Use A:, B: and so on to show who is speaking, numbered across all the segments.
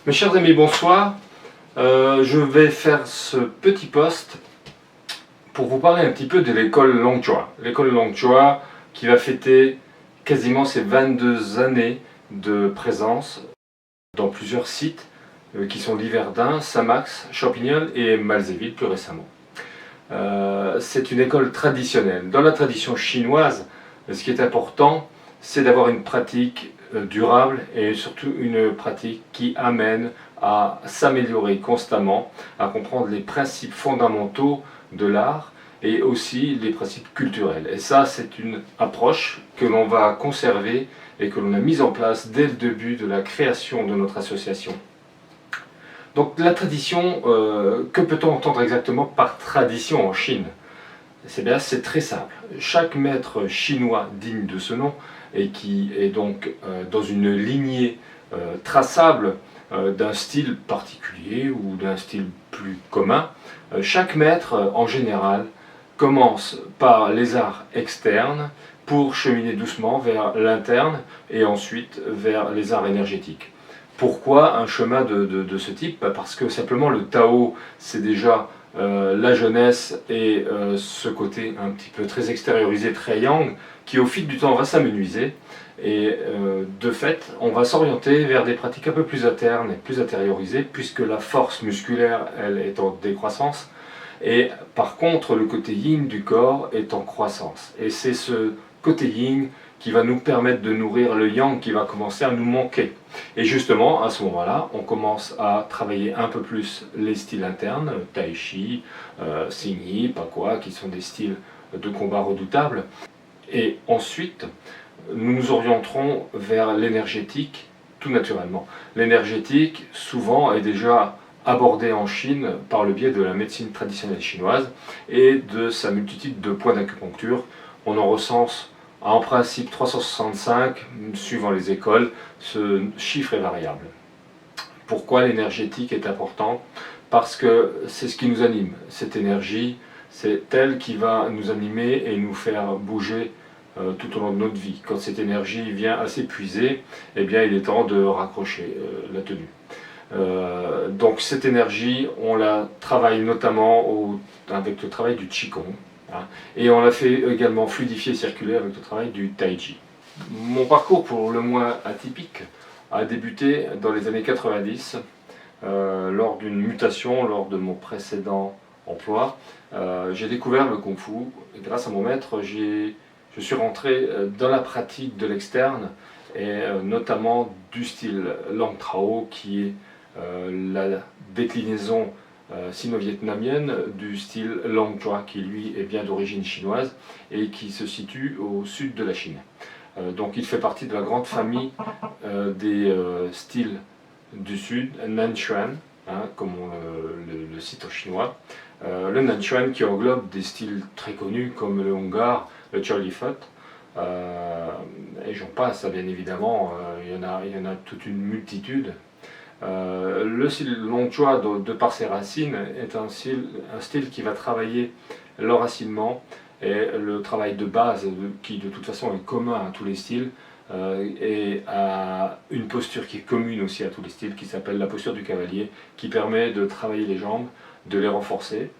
A: Mes chers amis, bonsoir. Je vais faire ce petit post pour vous parler un petit peu de l'école Longchua. L'école Longchua qui va fêter quasiment ses 22 années de présence dans plusieurs sites qui sont Liverdun, Saint-Max, Champignol et Malzéville plus récemment. C'est une école traditionnelle. Dans la tradition chinoise, ce qui est important, c'est d'avoir une pratique durable et surtout une pratique qui amène à s'améliorer constamment, à comprendre les principes fondamentaux de l'art et aussi les principes culturels. Et ça, c'est une approche que l'on va conserver et que l'on a mise en place dès le début de la création de notre association. Donc la tradition, que peut-on entendre exactement par tradition en Chine? C'est très simple. Chaque maître chinois digne de ce nom et qui est donc dans une lignée traçable d'un style particulier ou d'un style plus commun, chaque maître en général commence par les arts externes pour cheminer doucement vers l'interne et ensuite vers les arts énergétiques. Pourquoi un chemin de ce type? Parce que simplement le Tao, c'est déjà la jeunesse et ce côté un petit peu très extériorisé, très yang, qui au fil du temps va s'amenuiser. Et de fait, on va s'orienter vers des pratiques un peu plus internes et plus intériorisées, puisque la force musculaire, elle, est en décroissance. Et par contre, le côté yin du corps est en croissance. Et c'est ce côté yin qui va nous permettre de nourrir le yang qui va commencer à nous manquer. Et justement, à ce moment-là, on commence à travailler un peu plus les styles internes, Tai Chi, Xingyi, Pakwa, qui sont des styles de combat redoutables. Et ensuite, nous nous orienterons vers l'énergétique, tout naturellement. L'énergétique, souvent, est déjà abordée en Chine par le biais de la médecine traditionnelle chinoise et de sa multitude de points d'acupuncture. On en recense en principe 365, suivant les écoles, ce chiffre est variable. Pourquoi l'énergétique est important? Parce que c'est ce qui nous anime. Cette énergie, c'est elle qui va nous animer et nous faire bouger tout au long de notre vie. Quand cette énergie vient à s'épuiser, eh bien il est temps de raccrocher la tenue. Donc cette énergie, on la travaille notamment avec le travail du Qigong. Et on l'a fait également fluidifier et circuler avec le travail du Tai Chi. Mon parcours pour le moins atypique a débuté dans les années 90 lors d'une mutation, lors de mon précédent emploi. J'ai découvert le Kung Fu et grâce à mon maître, je suis rentré dans la pratique de l'externe et notamment du style Lang Trao qui est la déclinaison sino-vietnamienne du style Longchua qui lui est bien d'origine chinoise et qui se situe au sud de la Chine. Donc il fait partie de la grande famille des styles du sud, Nanchuan, comme on le cite en chinois. Le Nanchuan qui englobe des styles très connus comme le Hunggar, le Cholifot, et j'en passe, bien évidemment, il y en a toute une multitude. Le style Longchua, de par ses racines, est un style qui va travailler l'enracinement et le travail de base, qui de toute façon est commun à tous les styles, et à une posture qui est commune aussi à tous les styles, qui s'appelle la posture du cavalier, qui permet de travailler les jambes, de les renforcer,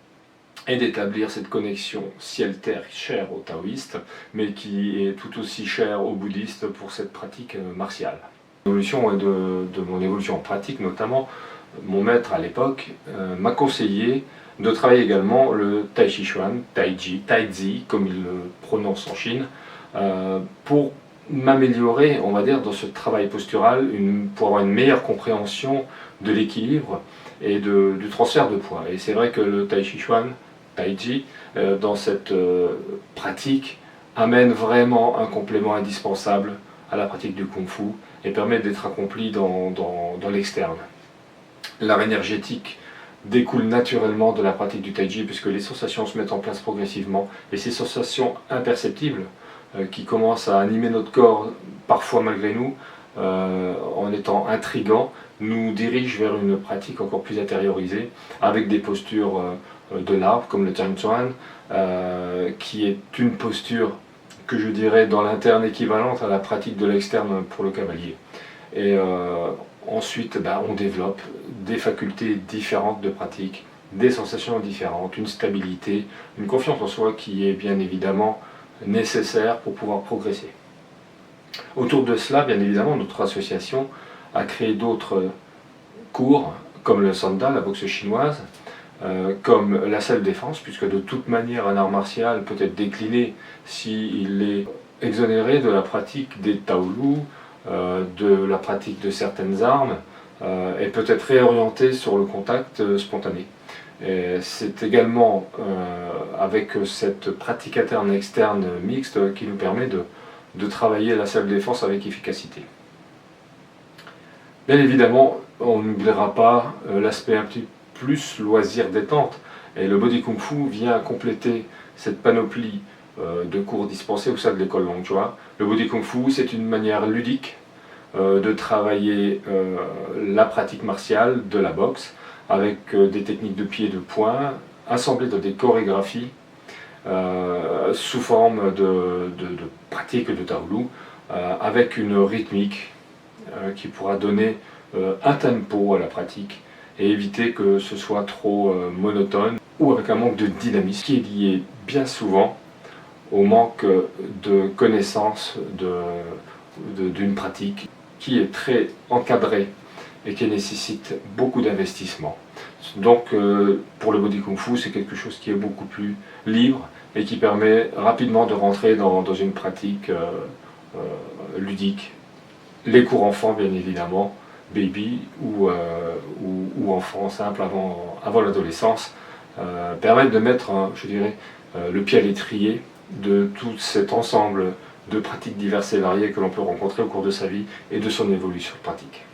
A: et d'établir cette connexion ciel-terre chère aux taoïstes, mais qui est tout aussi chère aux bouddhistes pour cette pratique martiale. L'évolution de mon évolution en pratique, notamment, mon maître à l'époque m'a conseillé de travailler également le Tai Chi Chuan, Tai Chi, comme il le prononce en Chine, pour m'améliorer, on va dire, dans ce travail postural, pour avoir une meilleure compréhension de l'équilibre et du transfert de poids. Et c'est vrai que le Tai Chi Chuan, Tai Chi, dans cette pratique, amène vraiment un complément indispensable à la pratique du Kung Fu et permet d'être accompli dans l'externe. L'art énergétique découle naturellement de la pratique du Tai Chi puisque les sensations se mettent en place progressivement et ces sensations imperceptibles qui commencent à animer notre corps, parfois malgré nous, en étant intrigants, nous dirigent vers une pratique encore plus intériorisée avec des postures de l'arbre comme le Tian Chuan, qui est une posture que je dirais dans l'interne équivalente à la pratique de l'externe pour le cavalier. Et Ensuite, on développe des facultés différentes de pratique, des sensations différentes, une stabilité, une confiance en soi qui est bien évidemment nécessaire pour pouvoir progresser. Autour de cela, bien évidemment, notre association a créé d'autres cours, comme le Sanda, la boxe chinoise, comme la self-défense, puisque de toute manière un art martial peut être décliné s'il est exonéré de la pratique des taolu, de la pratique de certaines armes, et peut être réorienté sur le contact spontané. C'est également avec cette pratique interne-externe mixte qui nous permet de travailler la self-défense avec efficacité. Bien évidemment, on n'oubliera pas l'aspect un petit plus loisir détente, et le Body Kung Fu vient compléter cette panoplie de cours dispensés au sein de l'école Long Chua. Le Body Kung Fu, c'est une manière ludique de travailler la pratique martiale de la boxe avec des techniques de pied et de poing assemblées dans des chorégraphies sous forme de pratique de taolu avec une rythmique qui pourra donner un tempo à la pratique et éviter que ce soit trop monotone ou avec un manque de dynamisme qui est lié bien souvent au manque de connaissance d'une pratique qui est très encadrée et qui nécessite beaucoup d'investissement. Donc pour le Body Kung Fu, c'est quelque chose qui est beaucoup plus libre et qui permet rapidement de rentrer dans une pratique ludique. Les cours enfants, bien évidemment, baby ou enfants simples avant l'adolescence, permettent de mettre, je dirais, le pied à l'étrier de tout cet ensemble de pratiques diverses et variées que l'on peut rencontrer au cours de sa vie et de son évolution pratique.